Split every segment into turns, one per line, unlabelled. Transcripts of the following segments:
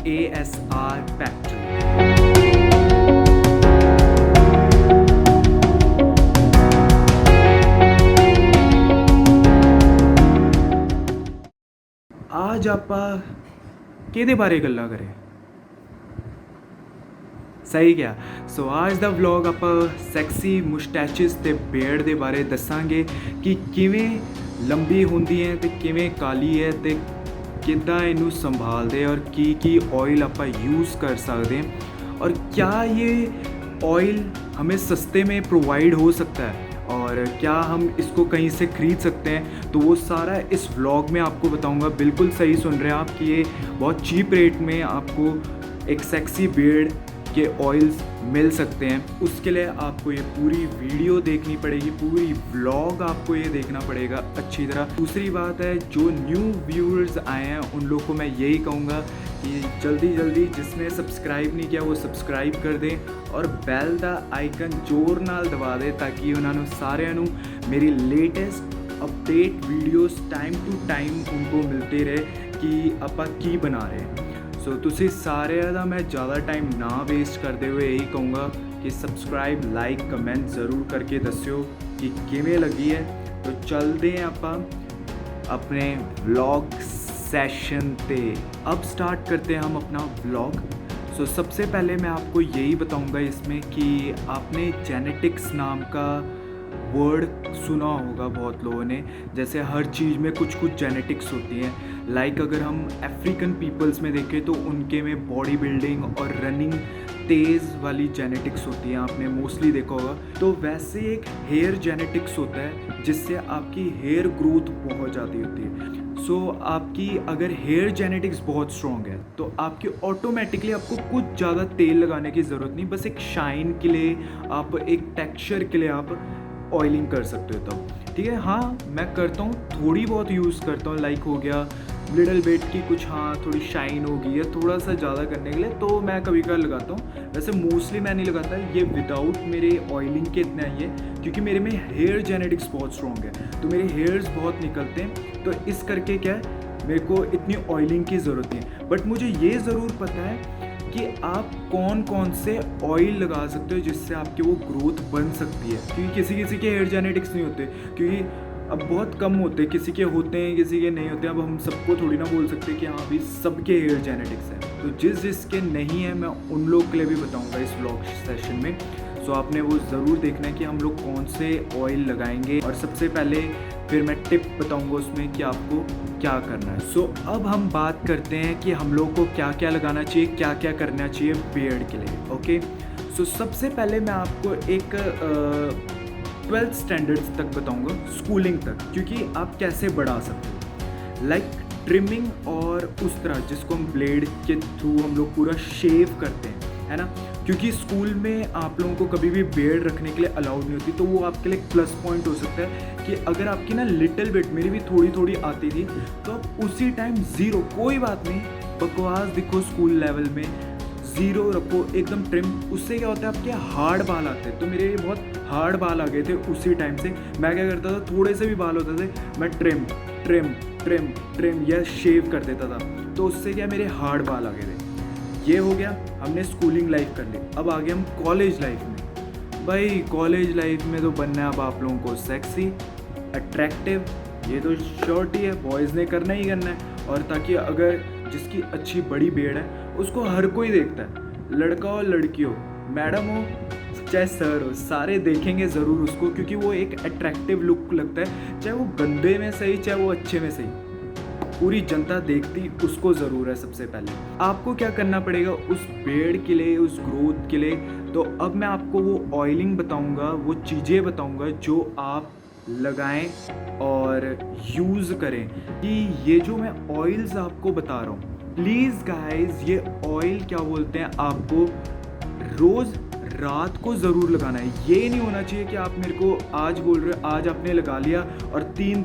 ASR Factory। आज ਆਪਾਂ ਕਿਹਦੇ ਬਾਰੇ ਗੱਲਾਂ ਕਰੇ? ਸਹੀ ਕਿਹਾ। ਸੋ ਅੱਜ ਦਾ ਵਲੌਗ ਆਪਾਂ ਸੈਕਸੀ ਮੁਸਟੈਚਿਸ ਤੇ ਬੀਅਰਡ ਦੇ ਬਾਰੇ ਦੱਸਾਂਗੇ ਕਿ ਕਿਵੇਂ ਲੰਬੀ ਹੁੰਦੀ ਹੈ ਤੇ ਕਿਵੇਂ ਕਾਲੀ ਹੈ ਤੇ ਕਿੱਦਾਂ ਇਹਨੂੰ ਸੰਭਾਲਦੇ और ਕੀ ऑयल ਆਪਾਂ यूज़ कर सकते हैं और क्या ये ऑयल हमें सस्ते में प्रोवाइड हो सकता है और क्या हम इसको कहीं से ख़रीद सकते हैं, तो वो सारा इस व्लॉग में आपको बताऊंगा। बिल्कुल सही सुन रहे हैं आप कि ये बहुत चीप रेट में आपको एक सेक्सी बियर्ड के ऑयल्स मिल सकते हैं। उसके लिए आपको ये पूरी वीडियो देखनी पड़ेगी, पूरी व्लॉग आपको ये देखना पड़ेगा अच्छी तरह। दूसरी बात है, जो न्यू व्यूअर्स आए हैं उन लोगों को मैं यही कहूँगा कि जल्दी जल्दी जिसने सब्सक्राइब नहीं किया वो सब्सक्राइब कर दें और बैल दा आइकन जोर नाल दबा दें ताकि उन्होंने सारिਆਂ ਨੂੰ मेरी latest update videos time to time उनको मिलते रहे कि ਆਪਾਂ ਕੀ ਬਣਾ ਰਹੇ हैं। सो ਤੁਸੀਂ ਸਾਰਿਆਂ ਦਾ मैं ज़्यादा टाइम ना वेस्ट करते हुए यही कहूँगा कि सब्सक्राइब लाइक कमेंट ज़रूर करके दस्यो कि किमें लगी है। तो चलते हैं ਆਪਾਂ अपने व्लॉग सेशन पे। अब स्टार्ट करते हैं हम अपना व्लॉग। सो सबसे पहले मैं आपको यही बताऊंगा इसमें कि आपने जेनेटिक्स नाम का वर्ड सुना होगा बहुत लोगों ने। जैसे हर चीज़ में कुछ कुछ जेनेटिक्स होती हैं। लाइक अगर हम अफ्रीकन पीपल्स में देखें तो उनके में बॉडी बिल्डिंग और रनिंग तेज़ वाली जेनेटिक्स होती है, आपने मोस्टली देखा होगा। तो वैसे एक हेयर जेनेटिक्स होता है जिससे आपकी हेयर ग्रोथ बहुत ज़्यादा होती है। सो आपकी अगर हेयर जेनेटिक्स बहुत स्ट्रॉन्ग है तो आपकी ऑटोमेटिकली आपको कुछ ज़्यादा तेल लगाने की ज़रूरत नहीं, बस एक शाइन के लिए आप एक टेक्सचर के लिए आप ऑयलिंग कर सकते हो। तब ठीक है, हाँ मैं करता हूँ, थोड़ी बहुत यूज़ करता हूँ। लाइक हो गया लिटल बेट की कुछ, हाँ थोड़ी शाइन होगी या थोड़ा सा ज़्यादा करने के लिए तो मैं कभी कभार लगाता हूँ। वैसे मोस्टली मैं नहीं लगाता, ये विदाउट मेरे ऑयलिंग के इतना ही है क्योंकि मेरे में हेयर जेनेटिक्स बहुत स्ट्रॉन्ग है तो मेरे हेयर्स बहुत निकलते हैं। तो इस करके क्या है, मेरे को इतनी ऑयलिंग की ज़रूरत नहीं है। बट मुझे ये ज़रूर पता है कि आप कौन कौन से ऑयल लगा सकते हो जिससे आपकी वो ग्रोथ बन सकती है। क्योंकि किसी किसी के हेयर जेनेटिक्स नहीं होते, क्योंकि अब बहुत कम होते हैं, किसी के होते हैं किसी के नहीं होते। अब हम सबको थोड़ी ना बोल सकते कि हाँ भाई सबके हेयर जेनेटिक्स हैं। तो जिसके नहीं है मैं उन लोग के लिए भी बताऊँगा इस व्लॉग सेशन में। सो आपने वो ज़रूर देखना है कि हम लोग कौन से ऑयल लगाएंगे और सबसे पहले फिर मैं टिप बताऊंगा उसमें कि आपको क्या करना है। सो अब हम बात करते हैं कि हम लोग को क्या क्या लगाना चाहिए, क्या क्या करना चाहिए बियर्ड के लिए। ओके, सो सबसे पहले मैं आपको एक 12th स्टैंडर्ड्स तक बताऊंगा, स्कूलिंग तक, क्योंकि आप कैसे बढ़ा सकते हो। लाइक ट्रिमिंग और उस तरह जिसको हम ब्लेड के थ्रू हम लोग पूरा शेव करते हैं, है ना। क्योंकि स्कूल में आप लोगों को कभी भी बियर्ड रखने के लिए अलाउड नहीं होती, तो वो आपके लिए प्लस पॉइंट हो सकता है कि अगर आपकी ना लिटिल बिट, मेरी भी थोड़ी थोड़ी आती थी, तो आप उसी टाइम ज़ीरो, कोई बात नहीं, बकवास दिखो स्कूल लेवल में, ज़ीरो रखो एकदम ट्रिम। उससे क्या होता है, आपके हार्ड बाल आते हैं। तो मेरे बहुत हार्ड बाल आ गए थे उसी टाइम से। मैं क्या करता था, थोड़े से भी बाल होते थे मैं ट्रिम ट्रिम ट्रिम ट्रिम या शेव कर देता था। तो उससे क्या मेरे हार्ड बाल आ गए थे। ये हो गया, हमने स्कूलिंग लाइफ कर ली। अब आगे हम कॉलेज लाइफ में। भाई कॉलेज लाइफ में तो बनना है अब आप लोगों को सेक्सी, अट्रैक्टिव, ये तो श्योरिटी है, बॉयज़ ने करना ही करना है। और ताकि अगर जिसकी अच्छी बड़ी बियर्ड है उसको हर कोई देखता है, लड़का हो लड़की हो, मैडम हो चाहे सर हो, सारे देखेंगे ज़रूर उसको, क्योंकि वो एक अट्रैक्टिव लुक लगता है। चाहे वो गंदे में सही चाहे वो अच्छे में सही, पूरी जनता देखती उसको ज़रूर है। सबसे पहले आपको क्या करना पड़ेगा उस बियर्ड के लिए, उस ग्रोथ के लिए। तो अब मैं आपको वो ऑयलिंग बताऊंगा, वो चीज़ें बताऊंगा जो आप लगाएं और यूज़ करें। कि ये जो मैं ऑयल्स आपको बता रहा हूँ, प्लीज़ गाइस, ये ऑयल क्या बोलते हैं, आपको रोज़ रात को ज़रूर लगाना है। ये नहीं होना चाहिए कि आप मेरे को आज बोल रहे हो, आज आपने लगा लिया और 3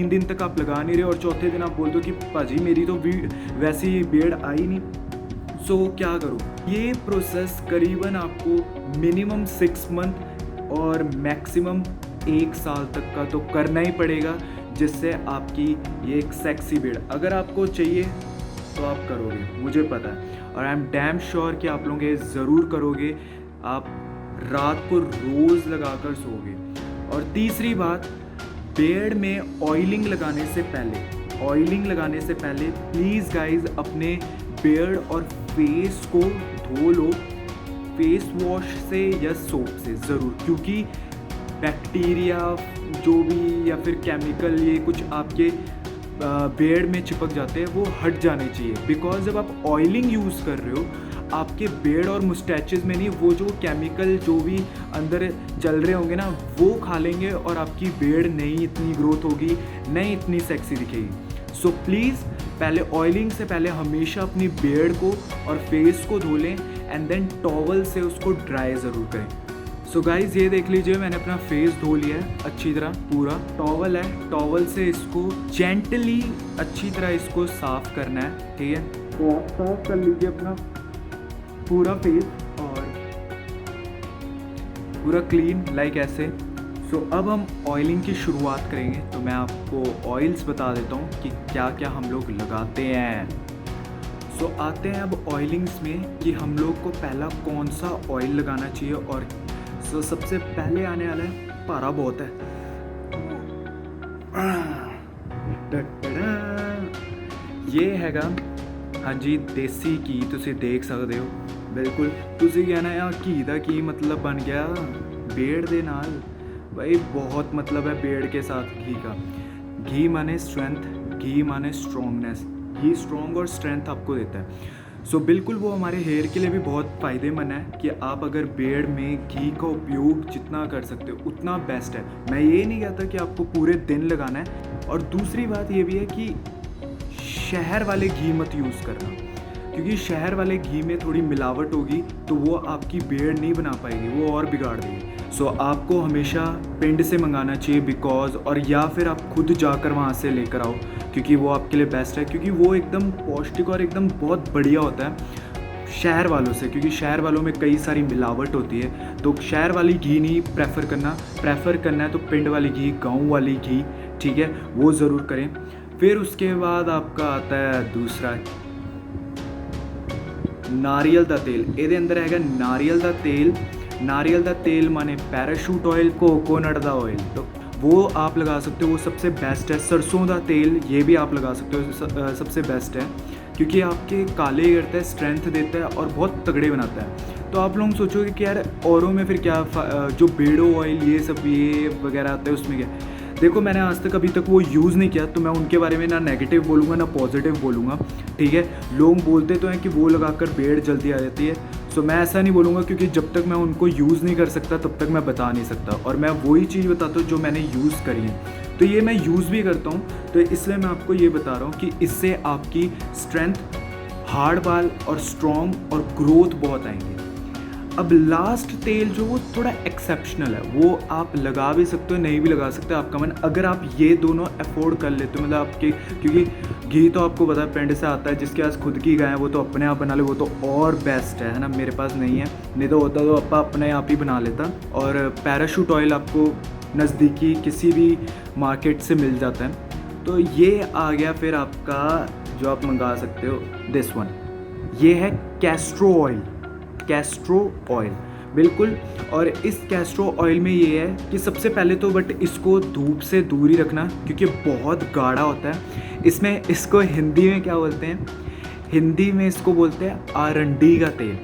दिन तक आप लगा नहीं रहे और चौथे दिन आप बोल दो कि पाजी मेरी तो वैसी बियर्ड आई नहीं। सो क्या करूँ, ये प्रोसेस करीबन आपको मिनिमम 6 मंथ और मैक्सिमम 1 साल तक का तो करना ही पड़ेगा, जिससे आपकी ये एक सेक्सी बियर्ड। अगर आपको चाहिए तो आप करोगे, मुझे पता है, और आई एम डैम श्योर कि आप लोग ये ज़रूर करोगे। आप रात को रोज़ लगाकर सोओगे। और तीसरी बात, बियर्ड में ऑयलिंग लगाने से पहले प्लीज़ गाइज अपने बियर्ड और फेस को धो लो फेस वॉश से या सोप से ज़रूर, क्योंकि बैक्टीरिया जो भी या फिर केमिकल ये कुछ आपके बियर्ड में चिपक जाते हैं वो हट जाने चाहिए। बिकॉज जब आप ऑयलिंग यूज़ कर रहे हो आपके बियर्ड और मुस्टैचेस में नहीं, वो जो केमिकल जो भी अंदर चल रहे होंगे ना वो खा लेंगे और आपकी बियर्ड नहीं इतनी ग्रोथ होगी, नहीं इतनी सेक्सी दिखेगी। सो प्लीज़ पहले ऑयलिंग से पहले हमेशा अपनी बियर्ड को और फेस को धो लें एंड देन टॉवल से उसको ड्राई ज़रूर करें। सो गाइज़ ये देख लीजिए मैंने अपना फेस धो लिया है अच्छी तरह, पूरा टॉवल है, टॉवल से इसको जेंटली अच्छी तरह इसको साफ़ करना है, ठीक है। तो आप साफ़ कर लीजिए अपना पूरा फेस और पूरा क्लीन लाइक ऐसे। सो अब हम ऑयलिंग की शुरुआत करेंगे, तो मैं आपको ऑयल्स बता देता हूँ कि क्या क्या हम लोग लगाते हैं। सो आते हैं अब ऑयलिंग्स में कि हम लोग को पहला कौन सा ऑयल लगाना चाहिए। और सो सबसे पहले आने वाला है, पारा बहुत है, ये हैगा हाँ जी देसी घी, तुसी देख सकते हो बिल्कुल। तुसी कहना यार घी का की मतलब बन गया बेड़ दे नाल, भाई बहुत मतलब है बेड़ के साथ घी का। घी माने स्ट्रेंथ, घी माने स्ट्रॉन्गनेस, घी स्ट्रॉन्ग और स्ट्रेंथ आपको देता है। सो बिल्कुल वो हमारे हेयर के लिए भी बहुत फ़ायदेमंद है कि आप अगर बेड़ में घी का उपयोग जितना कर सकते हो उतना बेस्ट है। मैं ये नहीं कहता कि आपको पूरे दिन लगाना है। और दूसरी बात ये भी है कि शहर वाले घी मत यूज़ करना, क्योंकि शहर वाले घी में थोड़ी मिलावट होगी तो वो आपकी बियर्ड नहीं बना पाएगी, वो और बिगाड़ देगी। सो आपको हमेशा पिंड से मंगाना चाहिए बिकॉज, और या फिर आप खुद जाकर वहाँ से लेकर आओ क्योंकि वो आपके लिए बेस्ट है, क्योंकि वो एकदम पौष्टिक और एकदम बहुत बढ़िया होता है शहर वालों से, क्योंकि शहर वालों में कई सारी मिलावट होती है। तो शहर वाली घी नहीं प्रेफर करना है तो पिंड वाली घी, गाँव वाली घी, ठीक है, वो ज़रूर करें। फिर उसके बाद आपका आता है दूसरा नारियल का तेल। ये अंदर है नारियल का तेल। नारियल का तेल माने पैराशूट ऑयल, कोकोनट का ऑयल, तो वो आप लगा सकते हो, वो सबसे बेस्ट है। सरसों का तेल ये भी आप लगा सकते हो, सबसे बेस्ट है क्योंकि आपके काले करता है, स्ट्रेंथ देता है और बहुत तगड़े बनाता है। तो आप लोग सोचोगे कि यार औरों में फिर क्या जो बेड़ो ऑयल ये सब ये वगैरह आता है उसमें क्या। देखो मैंने आज तक अभी तक वो यूज़ नहीं किया तो मैं उनके बारे में ना नेगेटिव बोलूँगा ना पॉजिटिव बोलूँगा, ठीक है। लोग बोलते तो हैं कि वो लगाकर बेड़ जल्दी आ जाती है, सो मैं ऐसा नहीं बोलूँगा क्योंकि जब तक मैं उनको यूज़ नहीं कर सकता तब तक मैं बता नहीं सकता। और मैं वही चीज़ बताता हूँ जो मैंने यूज़ करी है, तो ये मैं यूज़ भी करता हूँ, तो इसलिए मैं आपको ये बता रहा हूँ कि इससे आपकी स्ट्रेंथ, हार्ड बाल और स्ट्रॉन्ग और ग्रोथ बहुत आएंगे। अब लास्ट तेल जो वो थोड़ा एक्सेप्शनल है, वो आप लगा भी सकते हो नहीं भी लगा सकते, आपका मन। अगर आप ये दोनों अफोर्ड कर लेते हो, मतलब आपके, क्योंकि घी तो आपको पता है पिंड से आता है, जिसके पास खुद की गाय है वो तो अपने आप बना ले, वो तो और बेस्ट है ना। मेरे पास नहीं है, नहीं तो होता तो अपा अपने आप ही बना लेता। और पैराशूट ऑयल आपको नज़दीकी किसी भी मार्केट से मिल जाता है। तो ये आ गया फिर आपका जो आप मंगा सकते हो, दिस वन, ये है कैस्ट्रो ऑयल। कैस्ट्रो ऑयल बिल्कुल। और इस कैस्ट्रो ऑयल में ये है कि सबसे पहले तो बट इसको धूप से दूर ही रखना क्योंकि बहुत गाढ़ा होता है। इसमें इसको हिंदी में क्या बोलते हैं, हिंदी में इसको बोलते हैं आरंडी का तेल।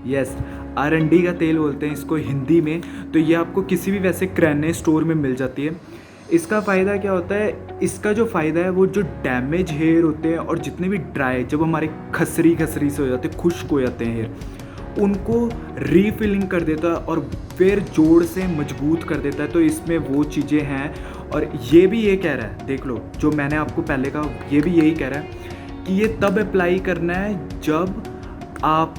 यस, आरंडी का तेल बोलते हैं इसको हिंदी में। तो ये आपको किसी भी वैसे किराने स्टोर में मिल जाती है। इसका फ़ायदा क्या होता है, इसका जो फ़ायदा है वो जो डैमेज हेयर होते हैं और जितने भी ड्राई, जब हमारे खसरी से हो जाते हैं, खुश्क हो जाते हैं हेयर, उनको रीफिलिंग कर देता है और फिर जोड़ से मजबूत कर देता है। तो इसमें वो चीज़ें हैं। और ये भी ये कह रहा है, देख लो जो मैंने आपको पहले कहा, ये भी यही कह रहा है कि ये तब अप्लाई करना है जब आप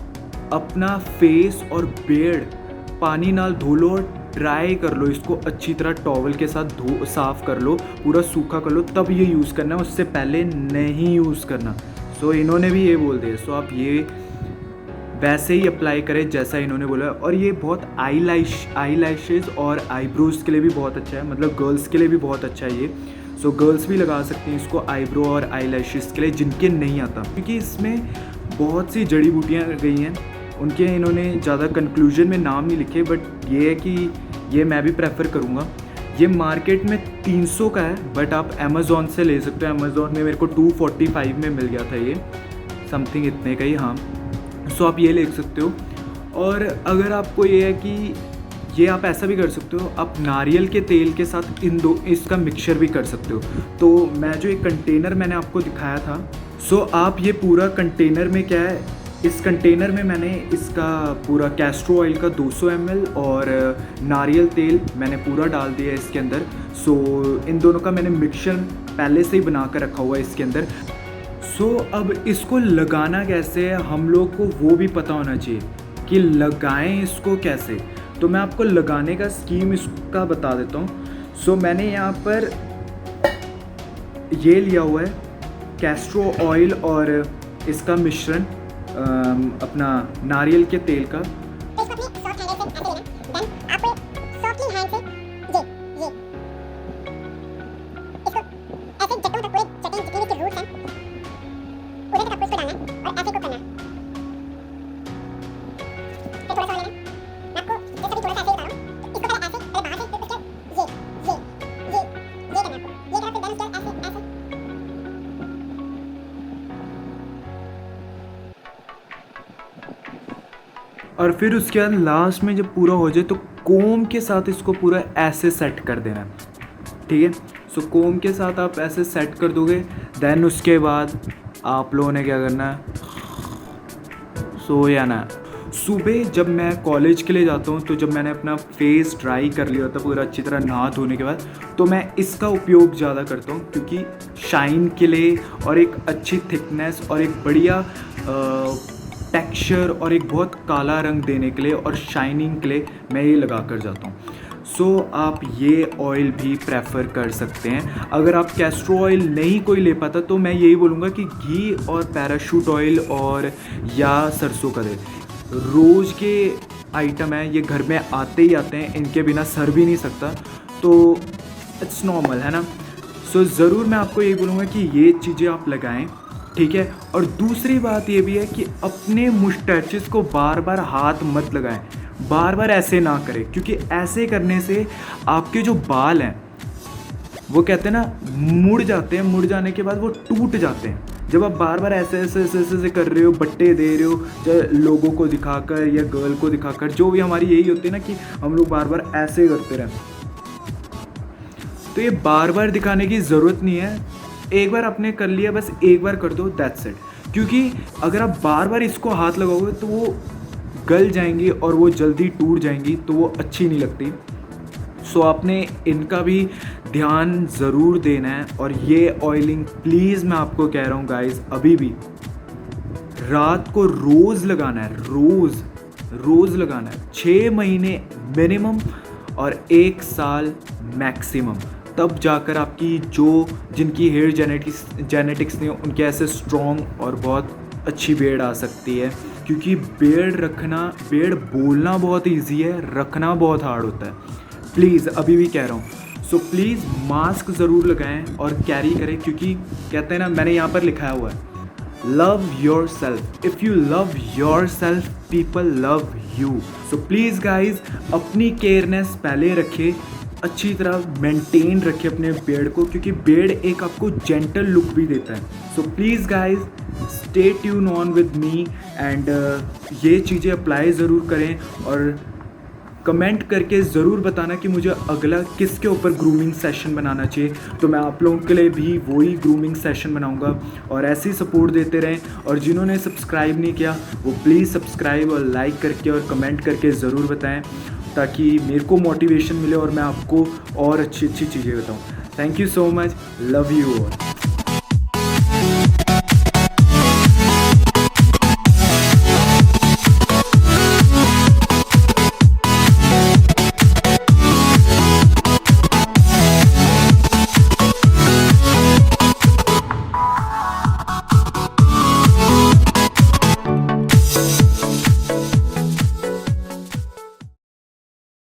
अपना फेस और बियर्ड पानी नाल धो लो और ड्राई कर लो, इसको अच्छी तरह टॉवल के साथ साफ़ कर लो, पूरा सूखा कर लो, तब ये यूज़ करना है, उससे पहले नहीं यूज़ करना। सो इन्होंने भी ये बोल दिया, सो आप ये वैसे ही अप्लाई करें जैसा इन्होंने बोला। और ये बहुत आई लैशेज़ और आईब्रोज़ के लिए भी बहुत अच्छा है, मतलब गर्ल्स के लिए भी बहुत अच्छा है ये। सो गर्ल्स भी लगा सकती हैं इसको आईब्रो और आई लैशेज़ के लिए जिनके नहीं आता, क्योंकि इसमें बहुत सी जड़ी बूटियाँ गई हैं। उनके इन्होंने ज़्यादा कंक्लूजन में नाम नहीं लिखे, बट ये है कि ये मैं भी प्रेफर करूँगा। ये मार्केट में 300 का है, बट आप अमेज़ॉन से ले सकते हो। अमेज़ॉन में मेरे को 245 में मिल गया था ये, समथिंग इतने का ही। हाँ, सो आप ये ले सकते हो। और अगर आपको ये है कि ये आप ऐसा भी कर सकते हो, आप नारियल के तेल के साथ इसका मिक्सचर भी कर सकते हो। तो मैं जो एक कंटेनर मैंने आपको दिखाया था, सो आप ये पूरा कंटेनर में क्या है, इस कंटेनर में मैंने इसका पूरा कैस्ट्रो ऑयल का 200 ml और नारियल तेल मैंने पूरा डाल दिया है इसके अंदर। सो इन दोनों का मैंने मिक्सचर पहले से ही बना कर रखा हुआ है इसके अंदर। सो अब इसको लगाना कैसे है, हम लोग को वो भी पता होना चाहिए कि लगाएं इसको कैसे। तो मैं आपको लगाने का स्कीम इसका बता देता हूँ। सो मैंने यहाँ पर ये लिया हुआ है कैस्ट्रो ऑयल और इसका मिश्रण, अपना नारियल के तेल का। और फिर उसके बाद लास्ट में जब पूरा हो जाए तो कोम के साथ इसको पूरा ऐसे सेट कर देना है, ठीक है। सो कोम के साथ आप ऐसे सेट कर दोगे, देन उसके बाद आप लोगों ने क्या करना है, सो जाना है। सुबह जब मैं कॉलेज के लिए जाता हूँ, तो जब मैंने अपना फेस ड्राई कर लिया होता पूरा अच्छी तरह नहा धोने के बाद, तो मैं इसका उपयोग ज़्यादा करता हूँ, क्योंकि शाइन के लिए और एक अच्छी थिकनेस और एक बढ़िया टेक्सचर और एक बहुत काला रंग देने के लिए और शाइनिंग के लिए मैं ये लगा कर जाता हूँ। सो आप ये ऑयल भी प्रेफर कर सकते हैं। अगर आप कैस्ट्रो ऑयल नहीं कोई ले पाता, तो मैं यही बोलूँगा कि घी और पैराशूट ऑयल और या सरसों का तेल रोज़ के आइटम है, ये घर में आते ही आते हैं, इनके बिना सर भी नहीं सकता, तो इट्स नॉर्मल है ना। सो ज़रूर मैं आपको यही बोलूँगा कि ये चीज़ें आप लगाएं, ठीक है। और दूसरी बात ये भी है कि अपने मुस्टैचेस को बार बार हाथ मत लगाएं, बार बार ऐसे ना करें, क्योंकि ऐसे करने से आपके जो बाल हैं वो कहते हैं ना मुड़ जाते हैं, मुड़ जाने के बाद वो टूट जाते हैं। जब आप बार बार ऐसे ऐसे ऐसे ऐसे कर रहे हो, बट्टे दे रहे हो, चाहे लोगों को दिखाकर या गर्ल को दिखाकर, जो भी हमारी यही होती है ना कि हम लोग बार बार ऐसे करते रहें, तो ये बार बार दिखाने की ज़रूरत नहीं है। एक बार आपने कर लिया, बस एक बार कर दो, दैट्स इट। क्योंकि अगर आप बार बार इसको हाथ लगाओगे तो वो गल जाएंगी और वो जल्दी टूट जाएंगी, तो वो अच्छी नहीं लगती। सो आपने इनका भी ध्यान ज़रूर देना है। और ये ऑयलिंग प्लीज़ मैं आपको कह रहा हूँ गाइस, अभी भी रात को रोज़ लगाना है, रोज़ लगाना है, 6 महीने मिनिमम और 1 साल मैक्सिमम, तब जाकर आपकी जिनकी हेयर जेनेटिक्स नहीं हो, उनके ऐसे स्ट्रॉन्ग और बहुत अच्छी बेड आ सकती है। क्योंकि बेड बोलना बहुत इजी है, रखना बहुत हार्ड होता है। प्लीज़ अभी भी कह रहा हूँ, सो प्लीज़ मास्क ज़रूर लगाएं और कैरी करें, क्योंकि कहते हैं ना, मैंने यहाँ पर लिखाया हुआ है, love your self, if you love your self people love you. So please guys अपनी केयरनेस पहले रखें, अच्छी तरह मेंटेन रखें अपने बेड को, क्योंकि बेड एक आपको जेंटल लुक भी देता है। So please guys stay tune on with me and ये चीज़ें अप्लाई ज़रूर करें और कमेंट करके ज़रूर बताना कि मुझे अगला किसके ऊपर ग्रूमिंग सेशन बनाना चाहिए, तो मैं आप लोगों के लिए भी वही ग्रूमिंग सेशन बनाऊंगा। और ऐसे ही सपोर्ट देते रहें, और जिन्होंने सब्सक्राइब नहीं किया वो प्लीज़ सब्सक्राइब और लाइक करके और कमेंट करके ज़रूर बताएं, ताकि मेरे को मोटिवेशन मिले और मैं आपको और अच्छी अच्छी चीज़ें बताऊँ। Thank you so much, love you all.